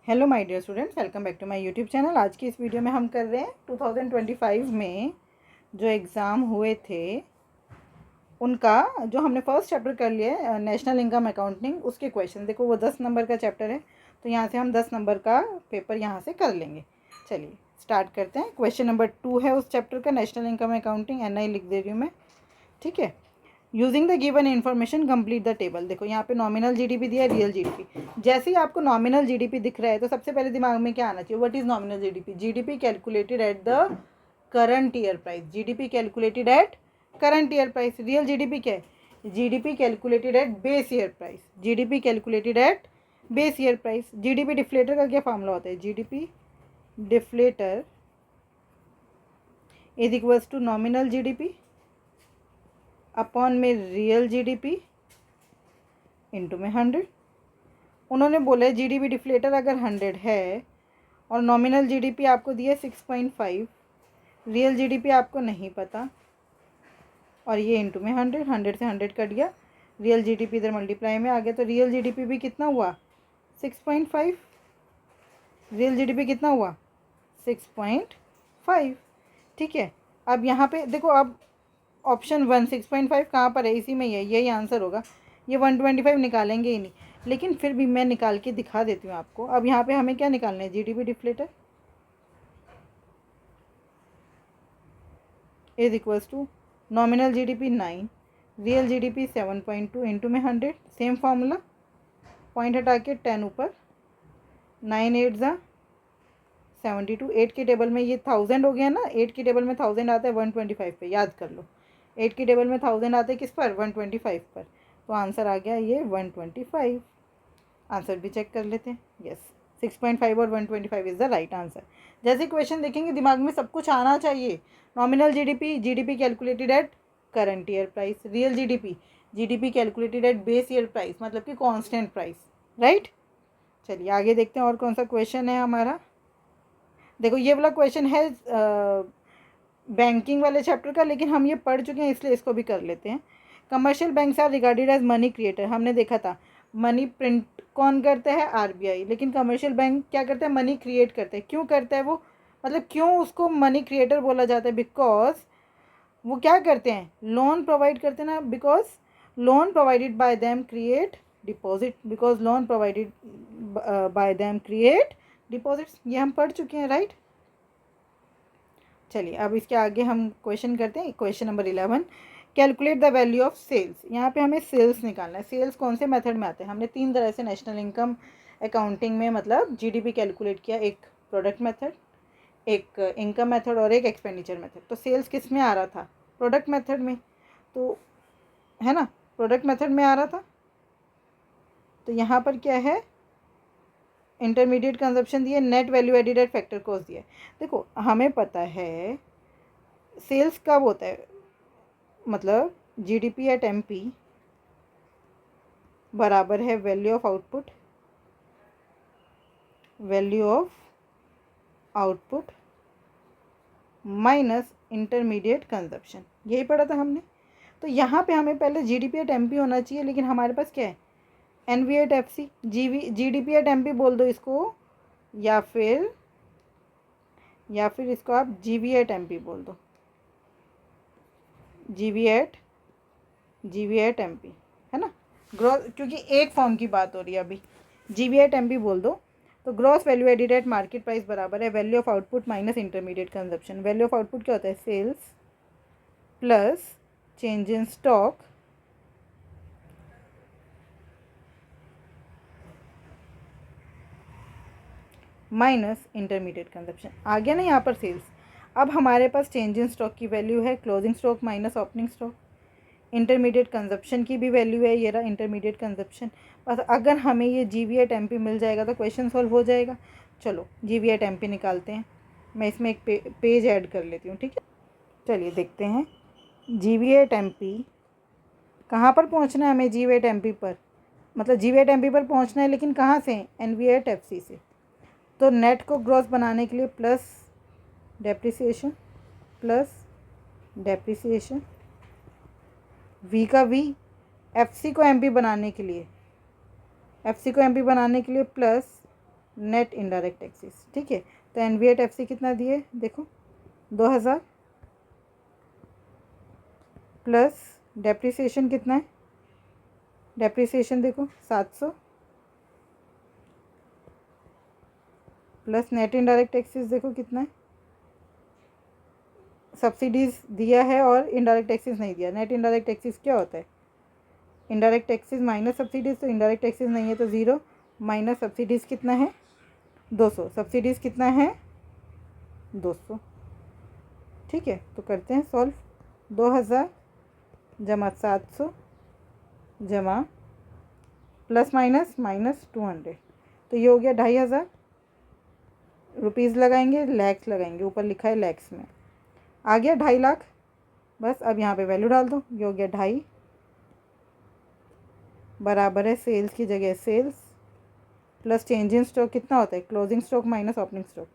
Hello my dear students, welcome back to my YouTube channel. आज की इस video में हम कर रहे हैं 2025 में जो एग्ज़ाम हुए थे उनका जो हमने फर्स्ट चैप्टर कर लिया है नेशनल इनकम अकाउंटिंग, उसके क्वेश्चन। देखो वो 10 नंबर का चैप्टर है, तो यहाँ से हम 10 नंबर का पेपर यहाँ से कर लेंगे। चलिए स्टार्ट करते हैं। क्वेश्चन नंबर 2 है उस चैप्टर का, नेशनल इनकम अकाउंटिंग। NI लिख दे रही हूँ मैं, ठीक है। Using the given information complete the table. देखो यहाँ पे नॉमिनल जीडीपी दिया है, रियल जीडीपी। जैसे ही आपको नॉमिनल जीडीपी दिख रहा है तो सबसे पहले दिमाग में क्या आना चाहिए? What is nominal GDP? GDP calculated at the current year price. GDP calculated at current year price. Real GDP क्या है? GDP calculated at base year price. GDP calculated at base year price. GDP deflator का क्या formula होता है? GDP deflator is equals to nominal GDP upon में real GDP into में 100। उन्होंने बोला है जीडीपी डिफ्लेटर अगर 100 है और नॉमिनल जीडीपी आपको दिया 6.5, रियल जीडीपी आपको नहीं पता, और ये इंटू में 100, 100 से 100 कट गया, रियल जीडीपी इधर मल्टीप्लाई में आ गया, तो रियल जीडीपी भी कितना हुआ? 6.5। रियल जीडीपी कितना हुआ? 6.5, ठीक है। अब यहाँ पे देखो, अब ऑप्शन 1 6.5 कहाँ पर है? इसी में ही है, यही आंसर होगा। ये 125 निकालेंगे ही नहीं, लेकिन फिर भी मैं निकाल के दिखा देती हूँ आपको। अब यहाँ पे हमें क्या निकालना है? GDP deflator is equals to nominal GDP 9, real GDP 7.2 into में 100। सेम फार्मूला, पॉइंट हटा के 10 ऊपर, 9 8 ज़ा 72। 8 की टेबल में ये 1000 हो गया ना, 8 की टेबल में 1000 आता है 125 पे, याद कर लो। 8 की टेबल में 1000 आता है किस पर? 125 पर। तो आंसर आ गया ये 125। आंसर भी चेक कर लेते हैं। यस, 6.5 और 125 इज़ द राइट आंसर। जैसे क्वेश्चन देखेंगे दिमाग में सब कुछ आना चाहिए। Nominal GDP, GDP calculated at current year price. Real GDP, GDP calculated at base year price, मतलब कि कांस्टेंट प्राइस, राइट। चलिए आगे देखते हैं और कौन सा क्वेश्चन है हमारा। देखो ये वाला क्वेश्चन है बैंकिंग वाले चैप्टर का, लेकिन हम ये पढ़ चुके हैं इसलिए इसको भी कर लेते हैं। Commercial banks are regarded as money creator. हमने देखा था मनी प्रिंट कौन करता है? RBI। लेकिन कमर्शियल बैंक क्या करता है? मनी क्रिएट करता है। क्यों करता है वो? मतलब क्यों उसको मनी क्रिएटर बोला जाता है? बिकॉज वो क्या करते हैं? लोन प्रोवाइड करते हैं ना। Because loan provided by them create deposit. Because loan provided by them create deposits. ये हम पढ़ चुके हैं, राइट। चलिए अब इसके आगे हम क्वेश्चन करते हैं। Question number 11, calculate the value of sales. यहाँ पे हमें सेल्स निकालना है। सेल्स कौन से मेथड में आते हैं? हमने 3 तरह से नेशनल इनकम अकाउंटिंग में मतलब जीडीपी कैलकुलेट किया। एक प्रोडक्ट मेथड, एक इनकम मेथड और एक एक्सपेंडिचर मेथड। तो सेल्स किस में आ रहा था? प्रोडक्ट मेथड में, तो है ना, प्रोडक्ट मेथड में आ रहा था। तो यहाँ पर क्या है? इंटरमीडिएट कंजप्शन दिए, net value added at factor cost दिया। देखो हमें पता है सेल्स कब होता है, मतलब जीडीपी एट एमपी बराबर है value of output, value of output minus intermediate consumption. यही पढ़ा था हमने। तो यहाँ पे हमें पहले जीडीपी एट एमपी होना चाहिए, लेकिन हमारे पास क्या है? NV at FC. GDP at MP बोल दो इसको, या फिर इसको आप जीवी एट एमपी बोल दो। जीवी एट एमपी, है ना। ग्रोथ, क्योंकि एक फॉर्म की बात हो रही है अभी। जीवी एट एमपी बोल दो। तो gross value added at market price बराबर है value of output minus intermediate consumption. Value of output क्या होता है? Sales plus change in stock minus intermediate consumption. आ गया ना यहाँ पर सेल्स। अब हमारे पास चेंज इन स्टॉक की वैल्यू है closing stock minus opening stock. Intermediate consumption की भी वैल्यू है, ये रहा इंटरमीडिएट कंजप्शन। बस अगर हमें ये जीवी एट एमपी मिल जाएगा तो क्वेश्चन सॉल्व हो जाएगा। चलो जीवी एट एमपी निकालते हैं। मैं इसमें एक पेज ऐड कर लेती हूँ, ठीक है। चलिए देखते हैं जीवी एट एमपी कहाँ पर पहुँचना है हमें? जीवी एट एमपी पर, मतलब जीवी एट एमपी पर पहुँचना है, लेकिन कहाँ से? एनवी एट एफसी से। तो नेट को ग्रॉस बनाने के लिए प्लस डेप्रिसिएशन, वी का वी। एफसी को एमपी बनाने के लिए, प्लस नेट इनडायरेक्ट टैक्सेस। ठीक है, तो NVAT-FC कितना दिए देखो 2000 प्लस डेप्रिसिएशन कितना है, डेप्रिसिएशन देखो 700 प्लस नेट इनडायरेक्ट टैक्सेस देखो कितना है, सब्सिडीज़ दिया है और इनडायरेक्ट टैक्सेस नहीं दिया। नेट इनडायरेक्ट टैक्सेस क्या होता है, इनडायरेक्ट टैक्सेस माइनस सब्सिडीज़, तो इनडायरेक्ट टैक्सेस नहीं है तो 0 माइनस सब्सिडीज़ कितना है 200, सब्सिडीज़ कितना है 200। ठीक है, तो करते हैं सॉल्व, 2000 जमा 700 जमा प्लस माइनस माइनस 200, तो ये हो गया 2500 रुपीज़ लगाएंगे, लैक्स लगाएंगे, ऊपर लिखा है लैक्स में, आ गया 2.5 लाख। बस अब यहाँ पे वैल्यू डाल दो, ये हो गया 2.5 बराबर है सेल्स की जगह sales plus change in stock कितना होता है, closing stock minus opening stock,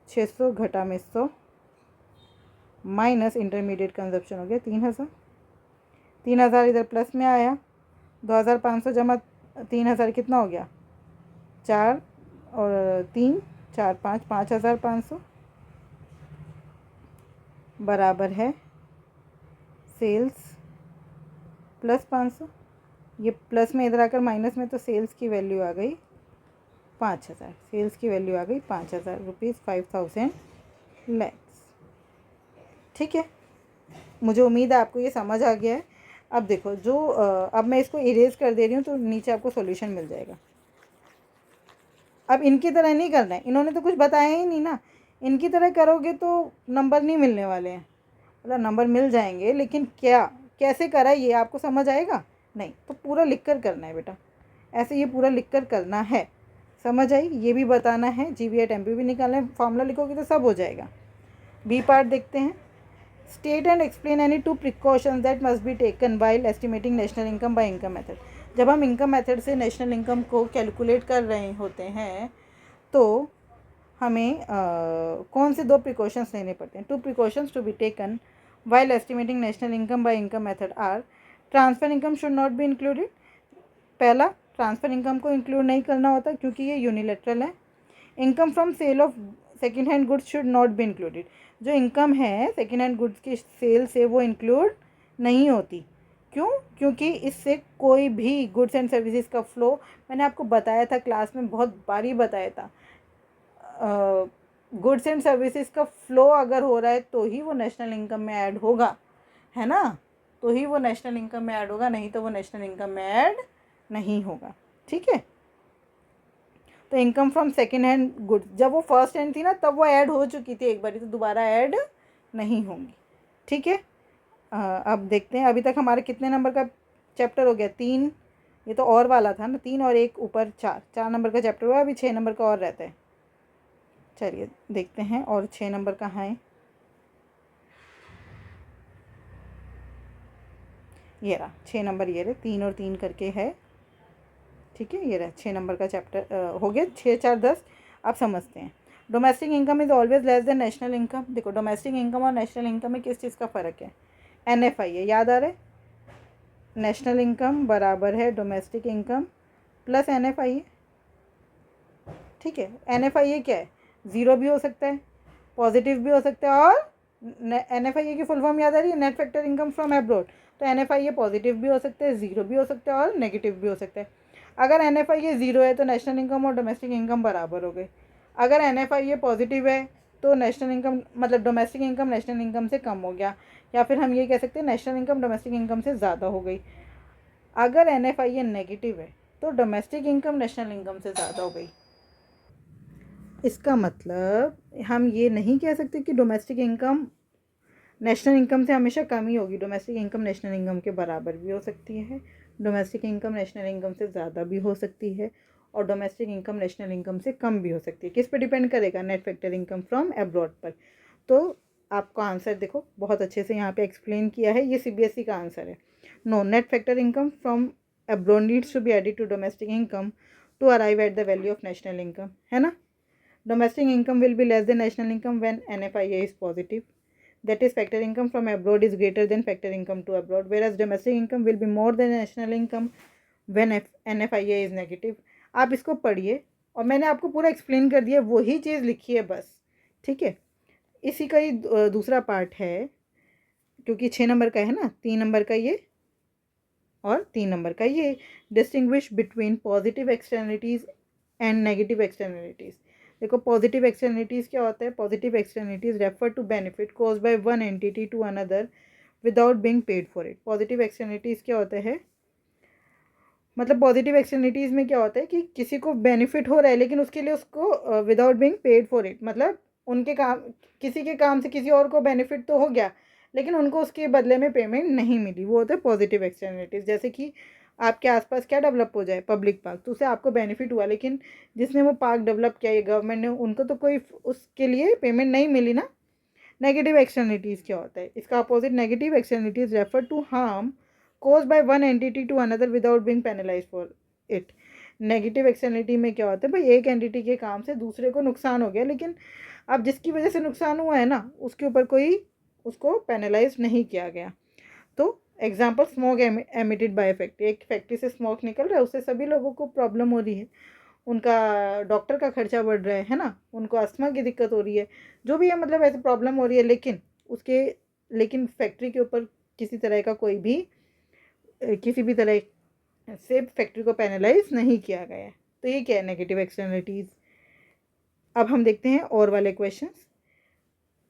600 घटा में 100 माइनस इंटरमीडिएट कंजप्शन हो गया 3000, 3000 इधर प्लस में आया, 2500 जमा 3000 कितना हो गया 4 और 3 4 5 5500 बराबर है सेल्स प्लस 500, ये प्लस में इधर आकर माइनस में, तो सेल्स की वैल्यू आ गई 5000, सेल्स की वैल्यू आ गई 5000 रुपीज़, 5000 लैक्स। ठीक है, मुझे उम्मीद है आपको ये समझ आ गया है। अब देखो जो अब मैं इसको इरेज कर दे रही हूँ तो नीचे आपको सॉल्यूशन मिल जाएगा। अब इनकी तरह नहीं करना है, इन्होंने तो कुछ बताया ही नहीं ना, इनकी तरह करोगे तो नंबर नहीं मिलने वाले हैं, मतलब नंबर मिल जाएंगे लेकिन क्या कैसे करा ये आपको समझ आएगा नहीं, तो पूरा लिख कर करना है बेटा, ऐसे ये पूरा लिख कर करना है, समझ आई, ये भी बताना है, GVAT MPV भी निकालना है, फॉर्मूला लिखोगे तो सब हो जाएगा। बी पार्ट देखते हैं, state and explain any 2 precautions that must be taken while estimating national income by income method. जब हम इनकम मेथड से नेशनल इनकम को कैलकुलेट कर रहे होते हैं तो हमें कौन से 2 प्रिकॉशंस लेने पड़ते हैं। 2 precautions to be taken while estimating national income by income method are, transfer income should not be included. पहला, ट्रांसफ़र इनकम को इंक्लूड नहीं करना होता क्योंकि ये यूनिलेटरल है। Income from sale of second hand goods should not be included, जो income है सेकेंड हैंड गुड्स की सेल से वो इंक्लूड नहीं होती। क्यों, क्योंकि इससे कोई भी गुड्स एंड सर्विसेज का फ्लो, मैंने आपको बताया था क्लास में, बहुत बारी बताया था, गुड्स एंड सर्विसेज का फ्लो अगर हो रहा है तो ही वो नेशनल इनकम में ऐड होगा, है ना, तो ही वो नेशनल इनकम में ऐड होगा, नहीं तो वो नेशनल इनकम में ऐड नहीं होगा। ठीक है, तो income from second hand goods, जब वो फर्स्ट हैंड थी ना तब वो ऐड हो चुकी थी एक बारी, तो दोबारा ऐड नहीं होंगी। ठीक है, अब देखते हैं अभी तक हमारे कितने नंबर का चैप्टर हो गया, 3, ये तो और वाला था ना, 3 और 1 ऊपर 4 नंबर का चैप्टर हुआ, अभी 6 नंबर का और रहता है। चलिए देखते हैं और 6 नंबर कहाँ है, ये रहा 6 नंबर, ये रहे 3 और 3 करके है। ठीक है, ये रहा 6 नंबर का चैप्टर हो गया, 6 4 10। अब समझते हैं, domestic income is always less than national income. देखो डोमेस्टिक इनकम और नेशनल इनकम में किस चीज़ का फ़र्क है, NFI है, याद आ रहा है, नेशनल इनकम बराबर है डोमेस्टिक इनकम प्लस NFI है। ठीक है, NFI क्या है, 0 भी हो सकता है, पॉजिटिव भी हो सकता है, और NFI की फुल फॉर्म याद आ रही है, net factor income from abroad, तो NFI पॉजिटिव भी हो सकता है, 0 भी हो सकता है और नेगेटिव भी हो सकता है। अगर NFI 0 है तो नेशनल इनकम और डोमेस्टिक इनकम बराबर हो गई, अगर NFI पॉजिटिव है तो नेशनल इनकम मतलब डोमेस्टिक इनकम नेशनल इनकम से कम हो गया, या फिर हम ये कह सकते हैं नेशनल इनकम डोमेस्टिक इनकम से ज़्यादा हो गई। अगर NFI नेगेटिव है तो डोमेस्टिक इनकम नेशनल इनकम से ज़्यादा हो गई। इसका मतलब हम ये नहीं कह सकते कि डोमेस्टिक इनकम नेशनल इनकम से हमेशा कम ही होगी, डोमेस्टिक इनकम नेशनल इनकम के बराबर भी हो सकती है, डोमेस्टिक इनकम नेशनल इनकम से ज़्यादा भी हो सकती है, और डोमेस्टिक इनकम नेशनल इनकम से कम भी हो सकती है। किस पे डिपेंड करेगा, net factor income from abroad पर। तो आपका आंसर देखो बहुत अच्छे से यहाँ पे एक्सप्लेन किया है, ये CBSE का आंसर है। No, net factor income from abroad needs to be added to domestic income to arrive at the value of national income, है ना। Domestic income will be less than national income when NFIA is positive, that is factor income from abroad is greater than factor income to abroad, whereas domestic income will be more than national income when NFIA is negative। आप इसको पढ़िए और मैंने आपको पूरा explain कर दिया, वही चीज़ लिखी है बस, ठीक है। इसी का ही दूसरा पार्ट है, क्योंकि 6 नंबर का है ना, 3 नंबर का ये और 3 नंबर का ये। Distinguish between positive externalities and negative externalities. देखो पॉजिटिव एक्सटर्नलिटीज़ क्या होता है, positive externalities refer to benefit cause by one entity to another without being paid for it. Positive externalities क्या होता है, मतलब पॉजिटिव एक्सटर्नलिटीज़ में क्या होता है कि किसी को बेनिफिट हो रहा है लेकिन उसके लिए उसको without being paid for it, मतलब उनके काम, किसी के काम से किसी और को बेनिफिट तो हो गया लेकिन उनको उसके बदले में पेमेंट नहीं मिली, वो होता है पॉजिटिव एक्सटर्नलिटीज़। जैसे कि आपके आसपास क्या डेवलप हो जाए, पब्लिक पार्क, तो उससे आपको बेनिफिट हुआ लेकिन जिसने वो पार्क डेवलप किया, ये गवर्नमेंट ने, उनको तो कोई उसके लिए पेमेंट नहीं मिली ना। नेगेटिव एक्सटर्नलिटीज़ क्या होता है, इसका opposite, negative externalities refer to harm caused by one entity to another without being penalized for it। Negative externality में क्या होता है, भाई एक एंटिटी के काम से दूसरे को नुकसान हो गया लेकिन अब जिसकी वजह से नुकसान हुआ है ना, उसके ऊपर कोई उसको पेनलाइज नहीं किया गया। तो example, smoke emitted by factory, एक फैक्ट्री से स्मोक निकल रहा है, उससे सभी लोगों को प्रॉब्लम हो रही है, उनका डॉक्टर का खर्चा बढ़ रहा है ना, उनको अस्थमा की दिक्कत हो रही है, जो भी है, मतलब ऐसे प्रॉब्लम हो रही है, लेकिन फैक्ट्री के ऊपर किसी तरह का कोई भी किसी भी तरह से फैक्ट्री को पेनलाइज नहीं किया गया है। तो ये क्या है, नेगेटिव एक्सटर्नलिटीज़। अब हम देखते हैं और वाले क्वेश्चंस।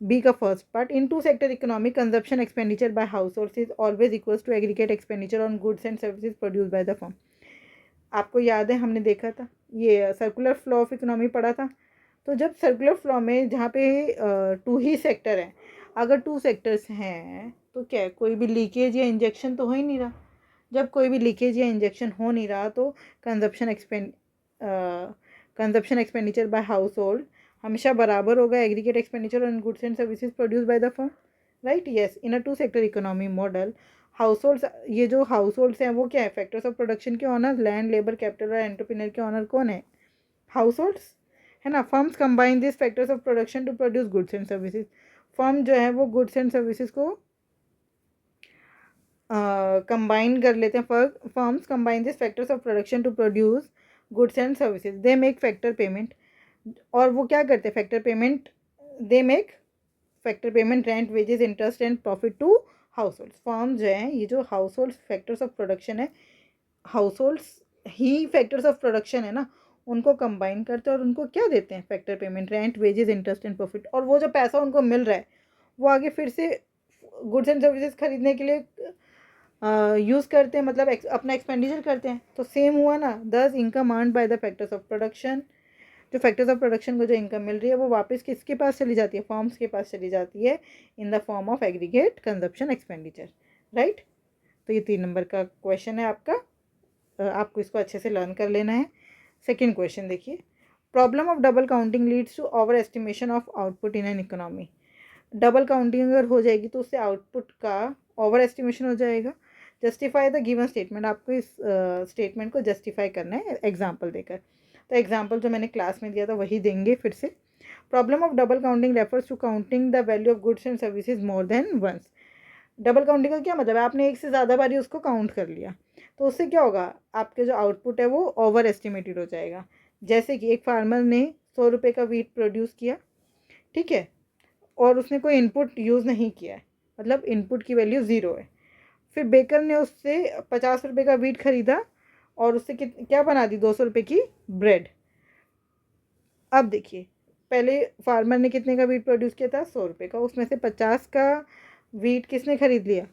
बी का first part, in two sector economy consumption expenditure by households is always equals to aggregate expenditure on goods and services produce by the firm. आपको याद है, हमने देखा था, ये सर्कुलर फ्लो ऑफ इकोनॉमी पढ़ा था। तो जब सर्कुलर फ्लो में जहाँ पे 2 ही सेक्टर हैं, अगर 2 सेक्टर्स हैं तो क्या है, कोई भी लीकेज या इंजेक्शन तो हो ही नहीं रहा। जब कोई भी लीकेज या इंजेक्शन हो नहीं रहा तो consumption expenditure by household हमेशा बराबर होगा aggregate expenditure on goods and services produce by the firm, right. Yes, in a 2 sector economy model households, ये जो हाउस होल्ड्स हैं वो क्या है, फैक्टर्स ऑफ प्रोडक्शन के ऑनर, लैंड, लेबर, कैपिटल और एंटरप्रेन्योर के ऑनर कौन है, हाउस होल्ड्स, है ना। Firms combine this factors of production to produce goods and services. Firm जो है वो गुड्स एंड सर्विसेज को कंबाइन कर लेते हैं। Firms combine this factors of production to produce goods and services, they make factor payment. और वो क्या करते हैं, factor payment, they make factor payment, rent, wages, interest and profit to households. Firm जो है, ये जो households factors of production है, हाउस होल्ड्स ही फैक्टर्स ऑफ प्रोडक्शन है ना, उनको कंबाइन करते हैं और उनको क्या देते हैं, factor payment, rent, wages, interest and profit. और वो जो पैसा उनको मिल रहा है वो आगे फिर से गुड्स एंड सर्विसेज खरीदने के लिए यूज़ करते हैं, मतलब अपना एक्सपेंडिचर करते हैं। तो सेम हुआ ना, दस income earn by the factors of production, जो फैक्टर्स ऑफ प्रोडक्शन को जो इनकम मिल रही है वो वापस किसके पास चली जाती है, फर्म्स के पास चली जाती है, in the form of aggregate consumption expenditure, right. तो ये 3 नंबर का क्वेश्चन है आपका, आपको इसको अच्छे से लर्न कर लेना है। सेकेंड क्वेश्चन देखिए, problem of double counting leads to overestimation of output in an economy. Double counting अगर हो जाएगी तो उससे आउटपुट का ओवर एस्टिमेशन हो जाएगा। जस्टिफाई द गिवन स्टेटमेंट, आपको इस स्टेटमेंट को जस्टिफाई करना है एग्जाम्पल देकर। तो एग्जाम्पल जो मैंने क्लास में दिया था वही देंगे फिर से। Problem of double counting refers to counting the value of goods and services more than once. Double counting का क्या मतलब है, आपने एक से ज़्यादा बारी उसको काउंट कर लिया, तो उससे क्या होगा, आपके जो आउटपुट है वो ओवर एस्टिमेटेड हो जाएगा। जैसे कि एक फार्मर ने 100 रुपये का वीट प्रोड्यूस किया, ठीक है, और उसने कोई इनपुट यूज़ नहीं किया है, मतलब इनपुट की वैल्यू 0 है। फिर बेकर ने उससे 50 रुपये का वीट ख़रीदा और उससे क्या बना दी, 200 रुपये की ब्रेड। अब देखिए, पहले फार्मर ने कितने का वीट प्रोड्यूस किया था, 100 रुपये का, उसमें से 50 का वीट किसने ख़रीद लिया,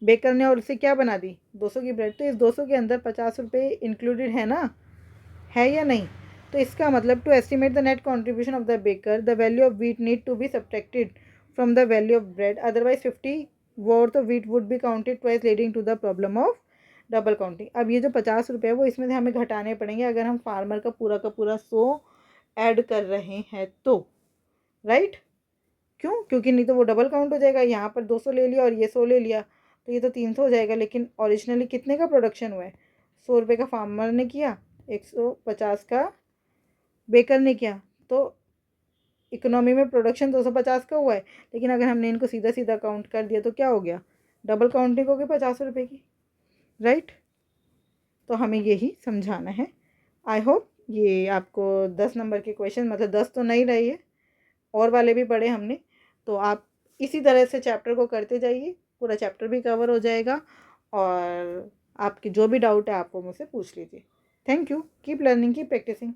बेकर ने, और उससे क्या बना दी, 200 की ब्रेड। तो इस 200 के अंदर 50 रुपये इंक्लूडेड है ना, है या नहीं। तो इसका मतलब, to estimate the net contribution of the baker the value of wheat need to be subtracted from the value of bread, otherwise 50 worth of wheat would be counted twice, leading to the problem of double counting. अब ये जो 50 रुपये है वो इसमें से हमें घटाने पड़ेंगे अगर हम फार्मर का पूरा 100 ऐड कर रहे हैं तो, राइट। क्यों, क्योंकि नहीं तो वो डबल काउंट हो जाएगा, यहाँ पर 200 ले लिया और ये 100 ले लिया तो ये तो 300 हो जाएगा। लेकिन ओरिजिनली कितने का प्रोडक्शन हुआ है, 100 रुपये का फार्मर ने किया, 150 का बेकर ने किया, तो इकोनॉमी में प्रोडक्शन 250 का हुआ है। लेकिन अगर हमने इनको सीधा सीधा काउंट कर दिया तो क्या हो गया, डबल काउंटिंग होगी 50 रुपये की, राइट। तो हमें यही समझाना है। आई होप ये आपको 10 नंबर के क्वेश्चन, मतलब 10 तो नहीं रही है, और वाले भी पढ़े हमने। तो आप इसी तरह से चैप्टर को करते जाइए, पूरा चैप्टर भी कवर हो जाएगा। और आपकी जो भी डाउट है आप वो मुझसे पूछ लीजिए। Thank you, keep learning, keep practising.